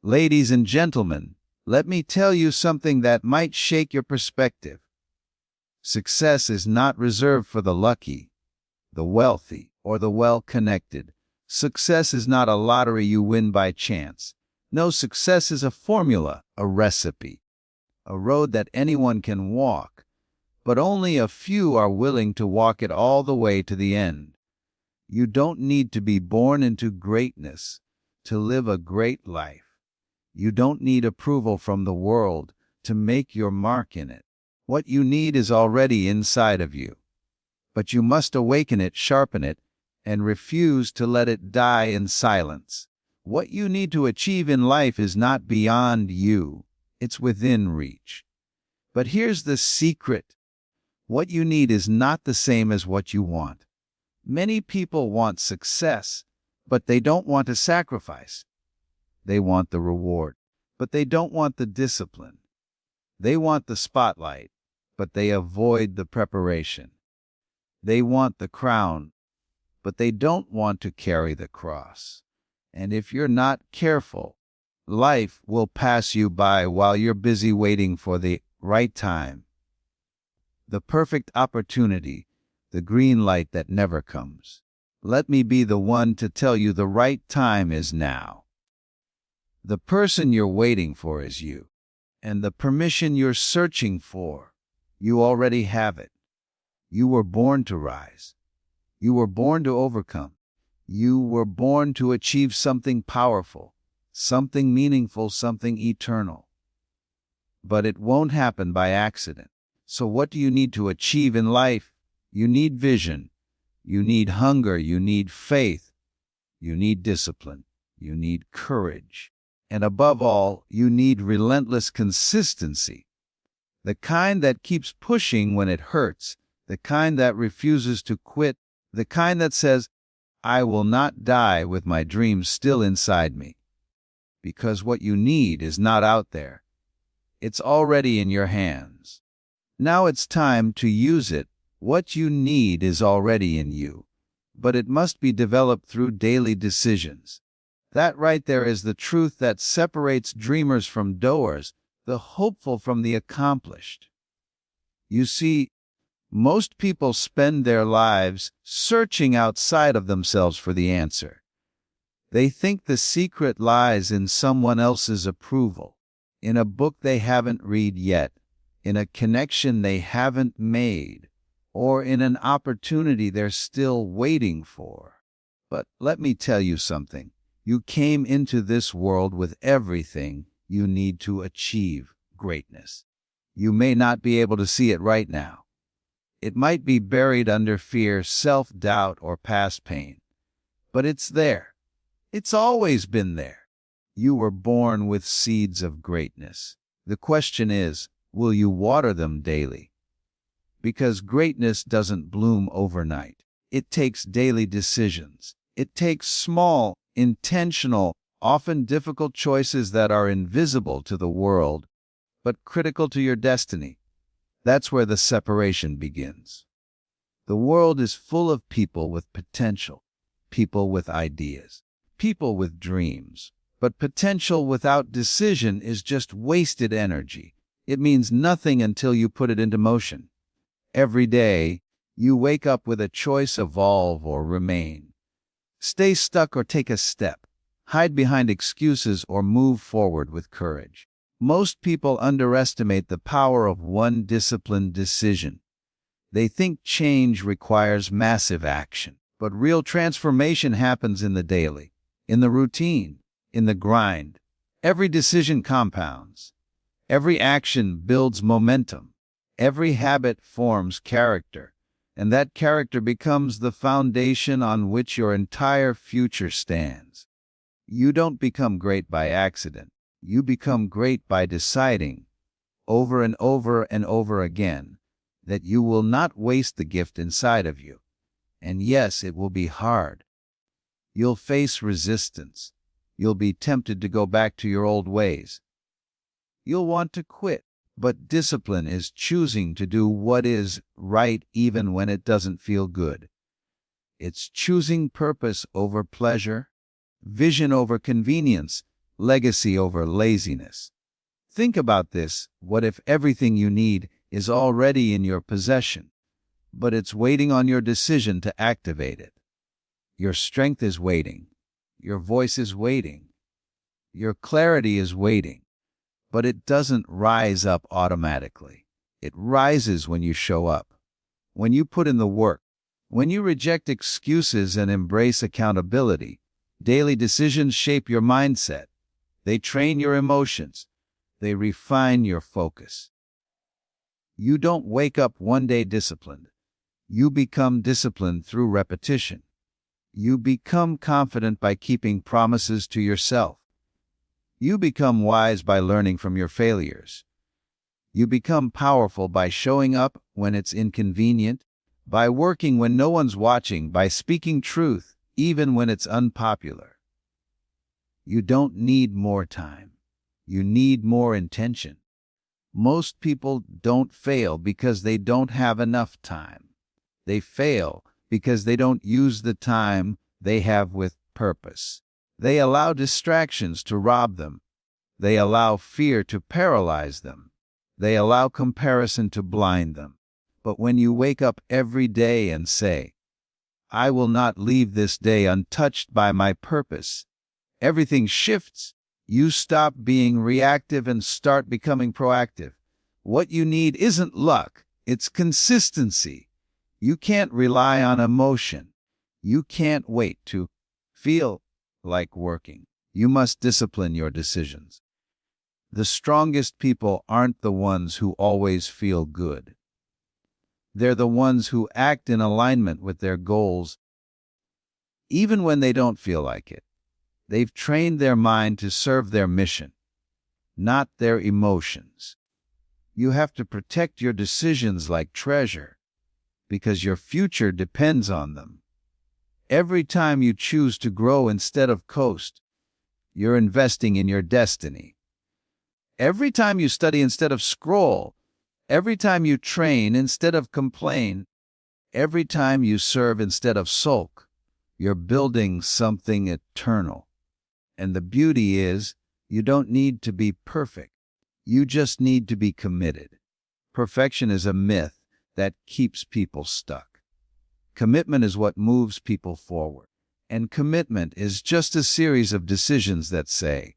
Ladies and gentlemen, let me tell you something that might shake your perspective. Success is not reserved for the lucky, the wealthy, or the well-connected. Success is not a lottery you win by chance. No, success is a formula, a recipe, a road that anyone can walk, but only a few are willing to walk it all the way to the end. You don't need to be born into greatness to live a great life. You don't need approval from the world to make your mark in it. What you need is already inside of you. But you must awaken it, sharpen it, and refuse to let it die in silence. What you need to achieve in life is not beyond you. It's within reach. But here's the secret. What you need is not the same as what you want. Many people want success, but they don't want to sacrifice. They want the reward, but they don't want the discipline. They want the spotlight, but they avoid the preparation. They want the crown, but they don't want to carry the cross. And if you're not careful, life will pass you by while you're busy waiting for the right time. The perfect opportunity, the green light that never comes. Let me be the one to tell you the right time is now. The person you're waiting for is you, and the permission you're searching for, you already have it. You were born to rise. You were born to overcome. You were born to achieve something powerful, something meaningful, something eternal. But it won't happen by accident. So what do you need to achieve in life? You need vision. You need hunger. You need faith. You need discipline. You need courage. And above all, you need relentless consistency. The kind that keeps pushing when it hurts. The kind that refuses to quit. The kind that says, I will not die with my dreams still inside me. Because what you need is not out there. It's already in your hands. Now it's time to use it. What you need is already in you, but it must be developed through daily decisions. That right there is the truth that separates dreamers from doers, the hopeful from the accomplished. You see, most people spend their lives searching outside of themselves for the answer. They think the secret lies in someone else's approval, in a book they haven't read yet, in a connection they haven't made, or in an opportunity they're still waiting for. But let me tell you something. You came into this world with everything you need to achieve greatness. You may not be able to see it right now. It might be buried under fear, self-doubt, or past pain. But it's there. It's always been there. You were born with seeds of greatness. The question is, will you water them daily? Because greatness doesn't bloom overnight. It takes daily decisions. It takes small, intentional, often difficult choices that are invisible to the world, but critical to your destiny. That's where the separation begins. The world is full of people with potential, people with ideas, people with dreams. But potential without decision is just wasted energy. It means nothing until you put it into motion. Every day, you wake up with a choice: evolve or remain. Stay stuck or take a step. Hide behind excuses or move forward with courage. Most people underestimate the power of one disciplined decision. They think change requires massive action, but real transformation happens in the daily, in the routine, in the grind. Every decision compounds. Every action builds momentum. Every habit forms character, and that character becomes the foundation on which your entire future stands. You don't become great by accident. You become great by deciding, over and over and over again, that you will not waste the gift inside of you. And yes, it will be hard. You'll face resistance. You'll be tempted to go back to your old ways. You'll want to quit. But discipline is choosing to do what is right even when it doesn't feel good. It's choosing purpose over pleasure, vision over convenience, legacy over laziness. Think about this. What if everything you need is already in your possession, but it's waiting on your decision to activate it? Your strength is waiting. Your voice is waiting. Your clarity is waiting. But it doesn't rise up automatically. It rises when you show up, when you put in the work, when you reject excuses and embrace accountability. Daily decisions shape your mindset. They train your emotions. They refine your focus. You don't wake up one day disciplined. You become disciplined through repetition. You become confident by keeping promises to yourself. You become wise by learning from your failures. You become powerful by showing up when it's inconvenient, by working when no one's watching, by speaking truth even when it's unpopular. You don't need more time. You need more intention. Most people don't fail because they don't have enough time. They fail because they don't use the time they have with purpose. They allow distractions to rob them. They allow fear to paralyze them. They allow comparison to blind them. But when you wake up every day and say, "I will not leave this day untouched by my purpose," everything shifts. You stop being reactive and start becoming proactive. What you need isn't luck, it's consistency. You can't rely on emotion. You can't wait to feel like working. You must discipline your decisions. The strongest people aren't the ones who always feel good. They're the ones who act in alignment with their goals, even when they don't feel like it. They've trained their mind to serve their mission, not their emotions. You have to protect your decisions like treasure, because your future depends on them. Every time you choose to grow instead of coast, you're investing in your destiny. Every time you study instead of scroll, every time you train instead of complain, every time you serve instead of sulk, you're building something eternal. And the beauty is, you don't need to be perfect. You just need to be committed. Perfection is a myth that keeps people stuck. Commitment is what moves people forward. And commitment is just a series of decisions that say,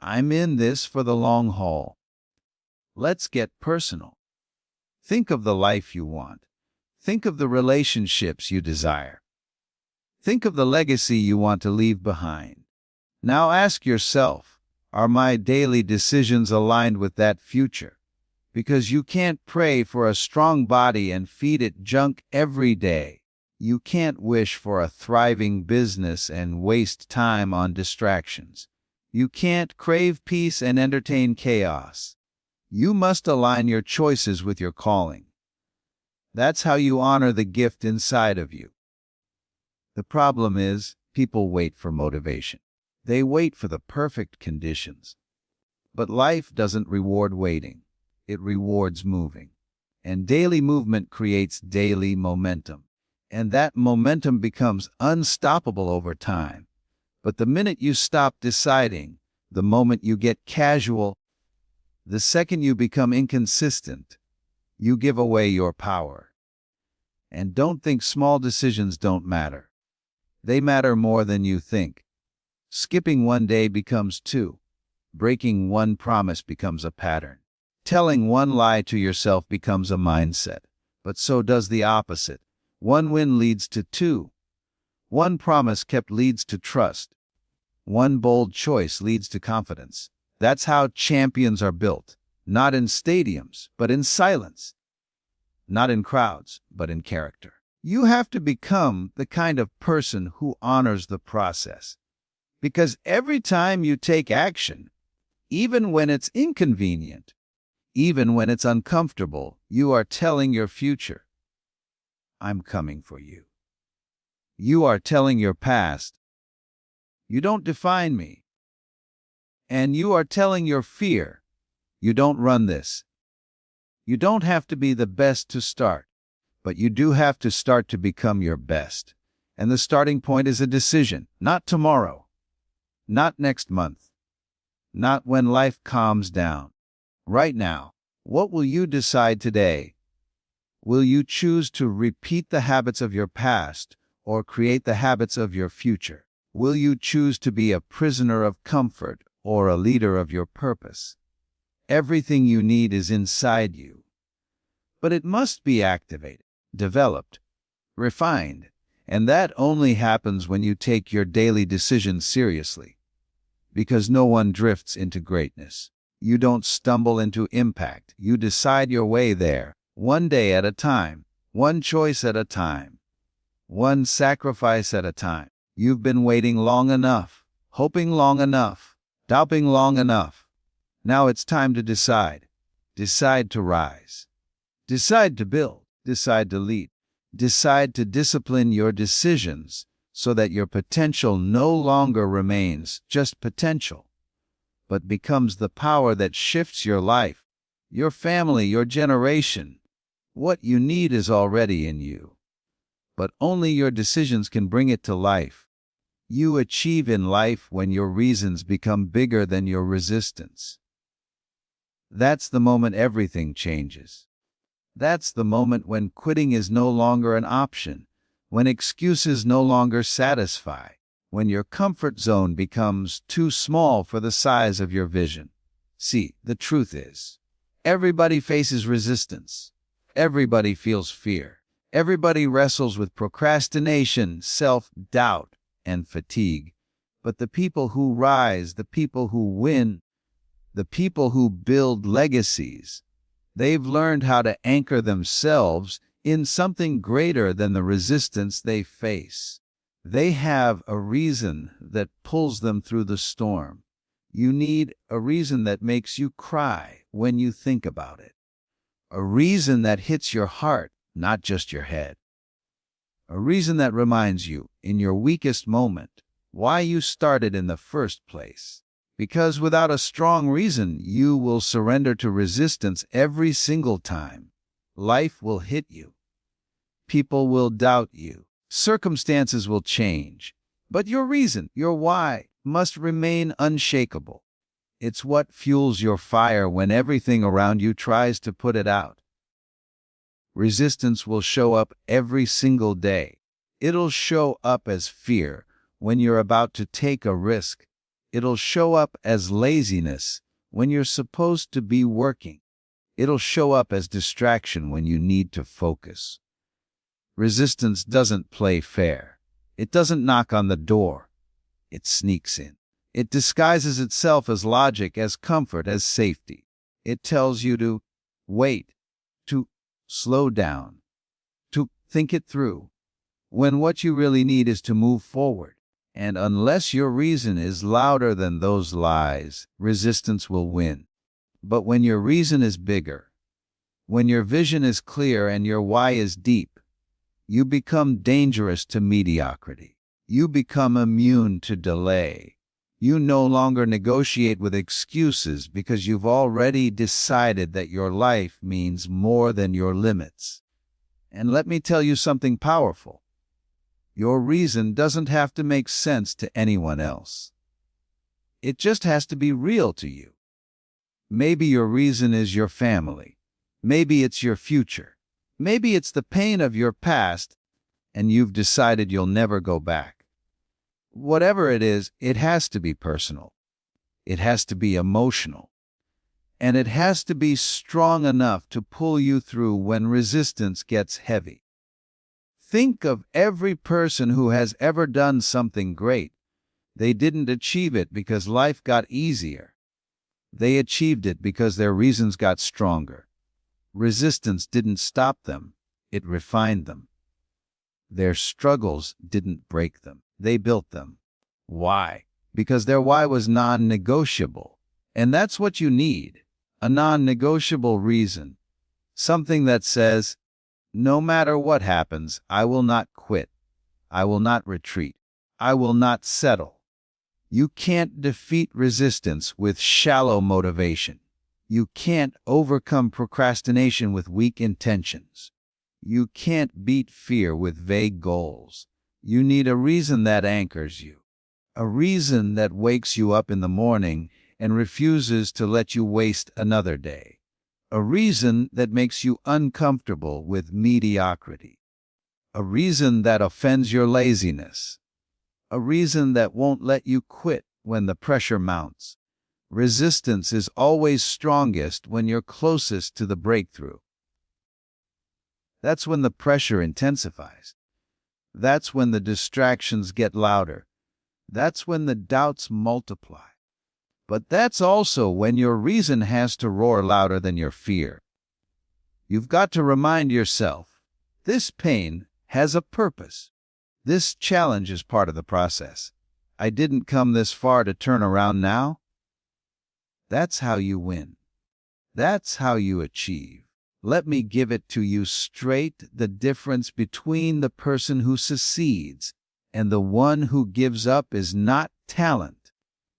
"I'm in this for the long haul." Let's get personal. Think of the life you want. Think of the relationships you desire. Think of the legacy you want to leave behind. Now ask yourself, are my daily decisions aligned with that future? Because you can't pray for a strong body and feed it junk every day. You can't wish for a thriving business and waste time on distractions. You can't crave peace and entertain chaos. You must align your choices with your calling. That's how you honor the gift inside of you. The problem is, people wait for motivation. They wait for the perfect conditions. But life doesn't reward waiting. It rewards moving. And daily movement creates daily momentum. And that momentum becomes unstoppable over time. But the minute you stop deciding, the moment you get casual, the second you become inconsistent, you give away your power. And don't think small decisions don't matter. They matter more than you think. Skipping one day becomes two. Breaking one promise becomes a pattern. Telling one lie to yourself becomes a mindset. But so does the opposite. One win leads to two. One promise kept leads to trust. One bold choice leads to confidence. That's how champions are built. Not in stadiums, but in silence. Not in crowds, but in character. You have to become the kind of person who honors the process. Because every time you take action, even when it's inconvenient, even when it's uncomfortable, you are telling your future, "I'm coming for you." You are telling your past, "You don't define me." And you are telling your fear, "You don't run this." You don't have to be the best to start, but you do have to start to become your best. And the starting point is a decision, not tomorrow, not next month, not when life calms down. Right now, what will you decide today? Will you choose to repeat the habits of your past or create the habits of your future? Will you choose to be a prisoner of comfort or a leader of your purpose? Everything you need is inside you, but it must be activated, developed, refined, and that only happens when you take your daily decisions seriously. Because no one drifts into greatness. You don't stumble into impact. You decide your way there, one day at a time, one choice at a time, one sacrifice at a time. You've been waiting long enough, hoping long enough, doubting long enough. Now it's time to decide. Decide to rise. Decide to build. Decide to lead. Decide to discipline your decisions so that your potential no longer remains just potential, but becomes the power that shifts your life, your family, your generation. What you need is already in you, but only your decisions can bring it to life. You achieve in life when your reasons become bigger than your resistance. That's the moment everything changes. That's the moment when quitting is no longer an option, when excuses no longer satisfy, when your comfort zone becomes too small for the size of your vision. See, the truth is, everybody faces resistance. Everybody feels fear. Everybody wrestles with procrastination, self-doubt, and fatigue. But the people who rise, the people who win, the people who build legacies, they've learned how to anchor themselves in something greater than the resistance they face. They have a reason that pulls them through the storm. You need a reason that makes you cry when you think about it. A reason that hits your heart, not just your head. A reason that reminds you, in your weakest moment, why you started in the first place. Because without a strong reason, you will surrender to resistance every single time. Life will hit you. People will doubt you. Circumstances will change. But your reason, your why, must remain unshakable. It's what fuels your fire when everything around you tries to put it out. Resistance will show up every single day. It'll show up as fear when you're about to take a risk. It'll show up as laziness when you're supposed to be working. It'll show up as distraction when you need to focus. Resistance doesn't play fair. It doesn't knock on the door. It sneaks in. It disguises itself as logic, as comfort, as safety. It tells you to wait, to slow down, to think it through, when what you really need is to move forward. And unless your reason is louder than those lies, resistance will win. But when your reason is bigger, when your vision is clear and your why is deep, you become dangerous to mediocrity. You become immune to delay. You no longer negotiate with excuses because you've already decided that your life means more than your limits. And let me tell you something powerful. Your reason doesn't have to make sense to anyone else. It just has to be real to you. Maybe your reason is your family. Maybe it's your future. Maybe it's the pain of your past, and you've decided you'll never go back. Whatever it is, it has to be personal. It has to be emotional. And it has to be strong enough to pull you through when resistance gets heavy. Think of every person who has ever done something great. They didn't achieve it because life got easier. They achieved it because their reasons got stronger. Resistance didn't stop them, it refined them. Their struggles didn't break them, they built them. Why? Because their why was non-negotiable. And that's what you need, a non-negotiable reason. Something that says, no matter what happens, I will not quit. I will not retreat. I will not settle. You can't defeat resistance with shallow motivation. You can't overcome procrastination with weak intentions. You can't beat fear with vague goals. You need a reason that anchors you. A reason that wakes you up in the morning and refuses to let you waste another day. A reason that makes you uncomfortable with mediocrity. A reason that offends your laziness. A reason that won't let you quit when the pressure mounts. Resistance is always strongest when you're closest to the breakthrough. That's when the pressure intensifies. That's when the distractions get louder. That's when the doubts multiply. But that's also when your reason has to roar louder than your fear. You've got to remind yourself, this pain has a purpose. This challenge is part of the process. I didn't come this far to turn around now. That's how you win. That's how you achieve. Let me give it to you straight, the difference between the person who succeeds and the one who gives up is not talent.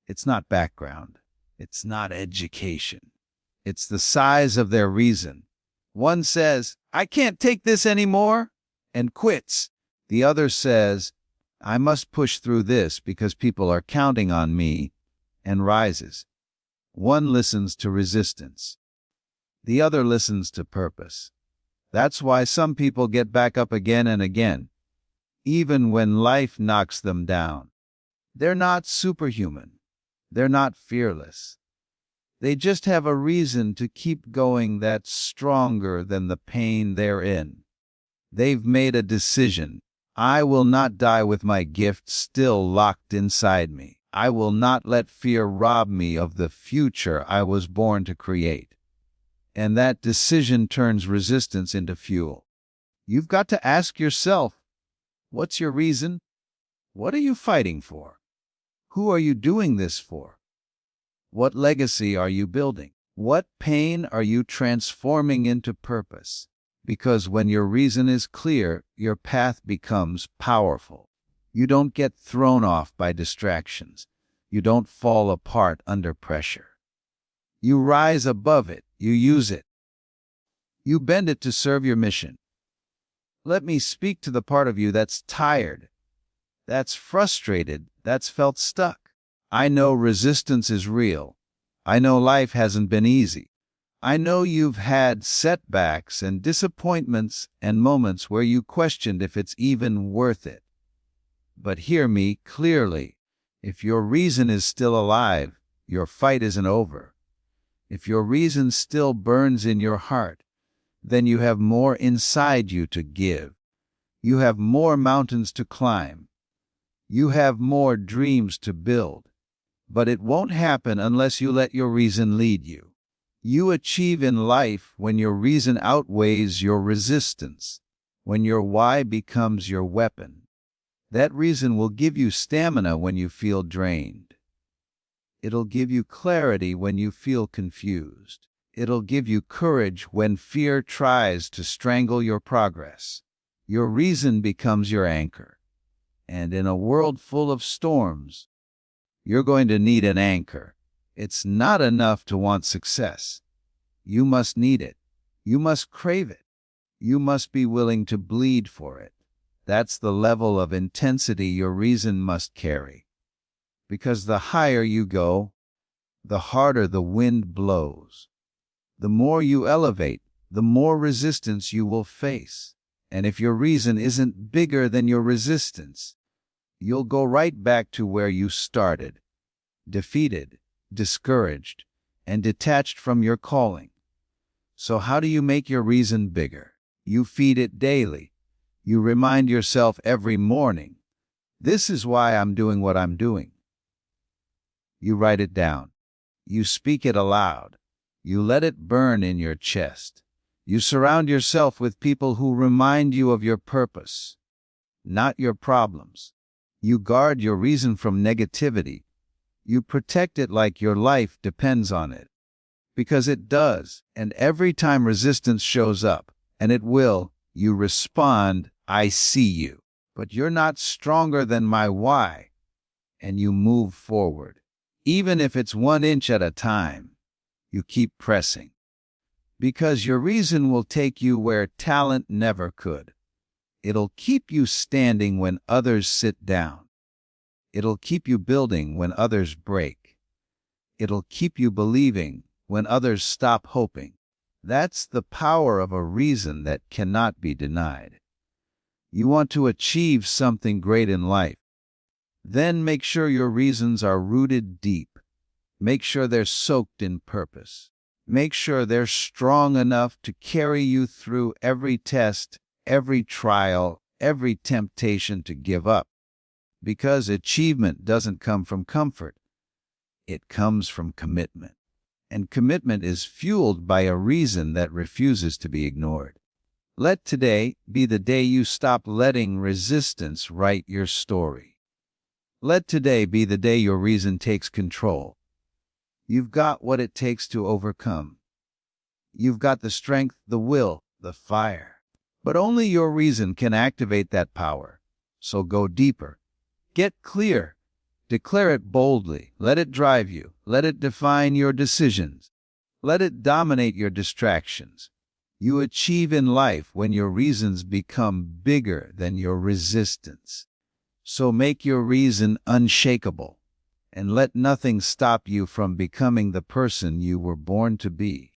It's not background. It's not education. It's the size of their reason. One says, I can't take this anymore, and quits. The other says, I must push through this because people are counting on me, and rises. One listens to resistance. The other listens to purpose. That's why some people get back up again and again, even when life knocks them down. They're not superhuman. They're not fearless. They just have a reason to keep going that's stronger than the pain they're in. They've made a decision. I will not die with my gift still locked inside me. I will not let fear rob me of the future I was born to create. And that decision turns resistance into fuel. You've got to ask yourself, what's your reason? What are you fighting for? Who are you doing this for? What legacy are you building? What pain are you transforming into purpose? Because when your reason is clear, your path becomes powerful. You don't get thrown off by distractions. You don't fall apart under pressure. You rise above it. You use it. You bend it to serve your mission. Let me speak to the part of you that's tired, that's frustrated, that's felt stuck. I know resistance is real. I know life hasn't been easy. I know you've had setbacks and disappointments and moments where you questioned if it's even worth it. But hear me clearly. If your reason is still alive, your fight isn't over. If your reason still burns in your heart, then you have more inside you to give. You have more mountains to climb. You have more dreams to build. But it won't happen unless you let your reason lead you. You achieve in life when your reason outweighs your resistance, when your why becomes your weapon. That reason will give you stamina when you feel drained. It'll give you clarity when you feel confused. It'll give you courage when fear tries to strangle your progress. Your reason becomes your anchor. And in a world full of storms, you're going to need an anchor. It's not enough to want success. You must need it. You must crave it. You must be willing to bleed for it. That's the level of intensity your reason must carry. Because the higher you go, the harder the wind blows. The more you elevate, the more resistance you will face. And if your reason isn't bigger than your resistance, you'll go right back to where you started, defeated, discouraged, and detached from your calling. So how do you make your reason bigger? You feed it daily. You remind yourself every morning, this is why I'm doing what I'm doing. You write it down. You speak it aloud. You let it burn in your chest. You surround yourself with people who remind you of your purpose, not your problems. You guard your reason from negativity. You protect it like your life depends on it. Because it does, and every time resistance shows up, and it will, you respond, I see you, but you're not stronger than my why, and you move forward. Even if it's 1 inch at a time, you keep pressing. Because your reason will take you where talent never could. It'll keep you standing when others sit down. It'll keep you building when others break. It'll keep you believing when others stop hoping. That's the power of a reason that cannot be denied. You want to achieve something great in life? Then make sure your reasons are rooted deep. Make sure they're soaked in purpose. Make sure they're strong enough to carry you through every test, every trial, every temptation to give up. Because achievement doesn't come from comfort. It comes from commitment. And commitment is fueled by a reason that refuses to be ignored. Let today be the day you stop letting resistance write your story. Let today be the day your reason takes control. You've got what it takes to overcome. You've got the strength, the will, the fire. But only your reason can activate that power. So go deeper. Get clear. Declare it boldly. Let it drive you. Let it define your decisions. Let it dominate your distractions. You achieve in life when your reasons become bigger than your resistance. So make your reason unshakable, and let nothing stop you from becoming the person you were born to be.